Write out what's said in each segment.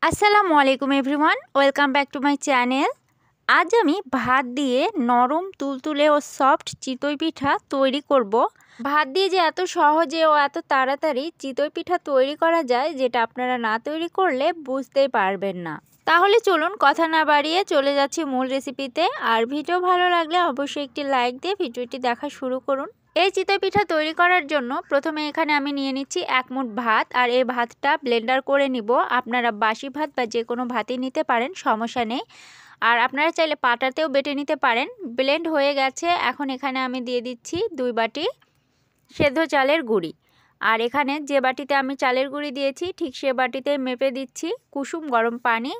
আসসালামু আলাইকুম everyone, welcome back to my channel. আজ আমি ভাত দিয়ে নরম তুলতুলে ও সফট চিতই পিঠা তৈরি করব। ভাত দিয়ে যে এত সহজে ও এত তাড়াতাড়ি চিতই পিঠা তৈরি করা যায়, যেটা আপনারা না তৈরি করলে বুঝতেই পারবেন না। তাহলে চলুন কথা না বাড়িয়ে চলে যাচ্ছি মূল রেসিপিতে। আর ভিডিও ভালো লাগলে অবশ্যই একটি লাইক দিয়ে ভিডিওটি দেখা শুরু করুন। এই চিতই পিঠা তৈরি করার জন্য প্রথমে এখানে আমি নিয়ে নিচ্ছি 1 মুঠ ভাত, আর এই ভাতটা ব্লেন্ডার করে নিব। আপনারা বাসি ভাত বা যে কোনো ভাতই নিতে পারেন, সমস্যা নেই। আর আপনারা চাইলে পাটাতেও বেটে নিতে পারেন। ব্লেন্ড হয়ে গেছে। এখন এখানে আমি দিয়ে দিচ্ছি 2 বাটি সেদ্ধ চালের গুঁড়ি। আর এখানে যে বাটিতে আমি চালের গুঁড়ি দিয়েছি ঠিক সে বাটিতে মেপে দিচ্ছি কুসুম গরম পানি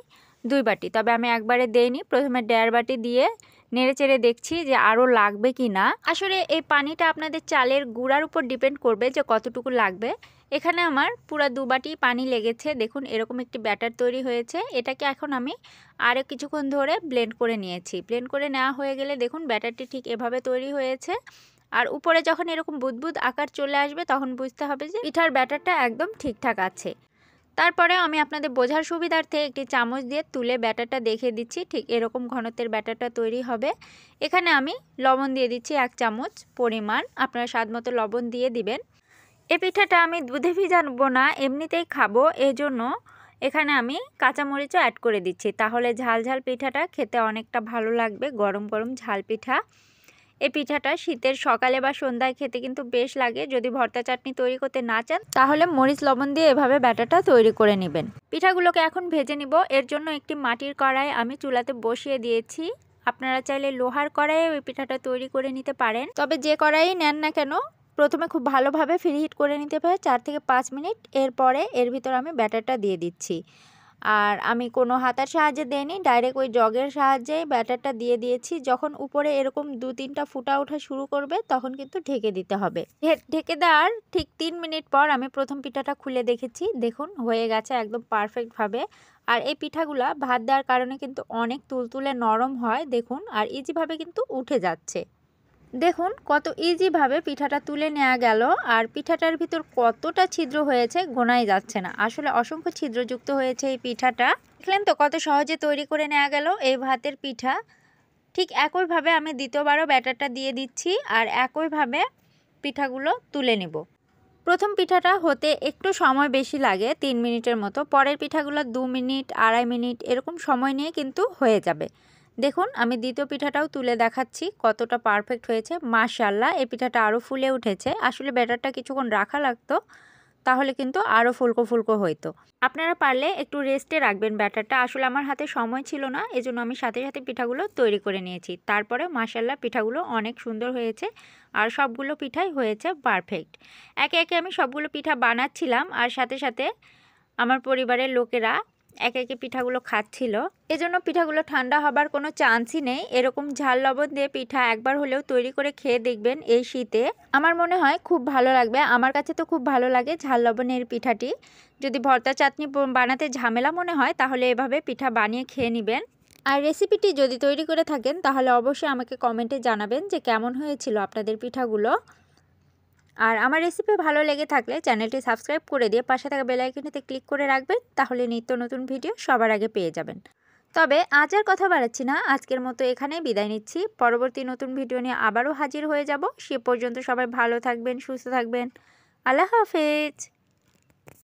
2 বাটি। তবে আমি একবারে দেইনি, প্রথমে 1.5 বাটি দিয়ে নেড়ে চেড়ে দেখছি যে আরও লাগবে কি না। আসলে এই পানিটা আপনাদের চালের গুঁড়ার উপর ডিপেন্ড করবে যে কতটুকু লাগবে। এখানে আমার পুরো 2 বাটি পানি লেগেছে। দেখুন এরকম একটি ব্যাটার তৈরি হয়েছে। এটাকে এখন আমি আরও কিছুক্ষণ ধরে ব্লেন্ড করে নিয়েছি। ব্লেন্ড করে নেওয়া হয়ে গেলে দেখুন ব্যাটারটি ঠিক এভাবে তৈরি হয়েছে। আর উপরে যখন এরকম বুদবুদ আকার চলে আসবে তখন বুঝতে হবে যে পিঠার ব্যাটারটা একদম ঠিকঠাক আছে। তারপরে আমি আপনাদের বোঝার সুবিধার্থে একটি চামচ দিয়ে তুলে ব্যাটারটা দেখিয়ে দিচ্ছি। ঠিক এরকম ঘনত্বের ব্যাটারটা তৈরি হবে। এখানে আমি লবণ দিয়ে দিচ্ছি 1 চামচ পরিমাণ। আপনারা স্বাদ মতো লবণ দিয়ে দিবেন। এই পিঠাটা আমি দুধে ভিজাবো না, এমনিতেই খাবো। এজন্য এখানে আমি কাঁচামরিচও অ্যাড করে দিচ্ছি। তাহলে ঝাল ঝাল পিঠাটা খেতে অনেকটা ভালো লাগবে। গরম গরম ঝাল পিঠা। এই পিঠাটা শীতের সকালে বা সন্ধ্যায় খেতে কিন্তু বেশ লাগে। যদি ভর্তা চাটনি তৈরি করতে না চান তাহলে মরিচ লবণ দিয়ে এভাবে ব্যাটারটা তৈরি করে নেবেন। পিঠাগুলোকে এখন ভেজে নিব। এর জন্য একটি মাটির কড়াই আমি চুলাতে বসিয়ে দিয়েছি। আপনারা চাইলে লোহার কড়াইয়ে ওই পিঠাটা তৈরি করে নিতে পারেন। তবে যে কড়াই নেন না কেন প্রথমে খুব ভালোভাবে ফ্রিহিট করে নিতে হবে 4 থেকে 5 মিনিট। এরপরে এর ভিতর আমি ব্যাটারটা দিয়ে দিচ্ছি। আর আমি কোনো হাতার সাহায্যে দেইনি, ডাইরেক্ট ওই জগের সাহায্যেই ব্যাটারটা দিয়ে দিয়েছি। যখন উপরে এরকম 2-3টা ফুটা ওঠা শুরু করবে তখন কিন্তু ঢেকে দিতে হবে। ঢেকে দেওয়ার ঠিক 3 মিনিট পর আমি প্রথম পিঠাটা খুলে দেখেছি। দেখুন হয়ে গেছে একদম পারফেক্টভাবে। আর এই পিঠাগুলা ভাত দেওয়ার কারণে কিন্তু অনেক তুলতুলে নরম হয় দেখুন, আর ইজিভাবে কিন্তু উঠে যাচ্ছে। দেখুন কত ইজিভাবে পিঠাটা তুলে নেওয়া গেল। আর পিঠাটার ভিতর কতটা ছিদ্র হয়েছে গোনাই যাচ্ছে না। আসলে অসংখ্য ছিদ্রযুক্ত হয়েছে এই পিঠাটা। দেখলেন তো কত সহজে তৈরি করে নেওয়া গেল এই ভাতের পিঠা। ঠিক একইভাবে আমি দ্বিতীয়বারও ব্যাটারটা দিয়ে দিচ্ছি আর একইভাবে পিঠাগুলো তুলে নেব। প্রথম পিঠাটা হতে একটু সময় বেশি লাগে, 3 মিনিটের মতো। পরের পিঠাগুলো 2 মিনিট 2.5 মিনিট এরকম সময় নিয়ে কিন্তু হয়ে যাবে। দেখুন আমি দ্বিতীয় পিঠাটাও তুলে দেখাচ্ছি কতটা পারফেক্ট হয়েছে। মাশাআল্লাহ এই পিঠাটা আরও ফুলে উঠেছে। আসলে ব্যাটারটা কিছুক্ষণ রাখা লাগতো, তাহলে কিন্তু আরও ফুলকো ফুলকো হইতো। আপনারা পারলে একটু রেস্টে রাখবেন ব্যাটারটা। আসলে আমার হাতে সময় ছিল না, এজন্য আমি সাথে সাথে পিঠাগুলো তৈরি করে নিয়েছি। তারপরে মাশাআল্লাহ পিঠাগুলো অনেক সুন্দর হয়েছে আর সবগুলো পিঠাই হয়েছে পারফেক্ট। একে একে আমি সবগুলো পিঠা বানাচ্ছিলাম আর সাথে সাথে আমার পরিবারের লোকেরা একে একে পিঠাগুলো খাচ্ছিল। এজন্য পিঠাগুলো ঠান্ডা হবার কোনো চান্সই নেই। এরকম ঝাল লবণ দিয়ে পিঠা একবার হলেও তৈরি করে খেয়ে দেখবেন এই শীতে। আমার মনে হয় খুব ভালো লাগবে। আমার কাছে তো খুব ভালো লাগে ঝাল লবণের পিঠাটি। যদি ভর্তা চাটনি বানাতে ঝামেলা মনে হয় তাহলে এভাবে পিঠা বানিয়ে খেয়ে নেবেন। আর রেসিপিটি যদি তৈরি করে থাকেন তাহলে অবশ্যই আমাকে কমেন্টে জানাবেন যে কেমন হয়েছিল আপনাদের পিঠাগুলো। আর আমার রেসিপি ভালো লেগে থাকলে চ্যানেলটি সাবস্ক্রাইব করে দিয়ে পাশে থাকা বেল আইকনটিতে ক্লিক করে রাখবেন। তাহলে নিত্য নতুন ভিডিও সবার আগে পেয়ে যাবেন। তবে আজ আর কথা বাড়াচ্ছি না, আজকের মতো এখানেই বিদায় নিচ্ছি। পরবর্তী নতুন ভিডিও নিয়ে আবারও হাজির হয়ে যাব। সে পর্যন্ত সবাই ভালো থাকবেন, সুস্থ থাকবেন। আল্লাহ হাফেজ।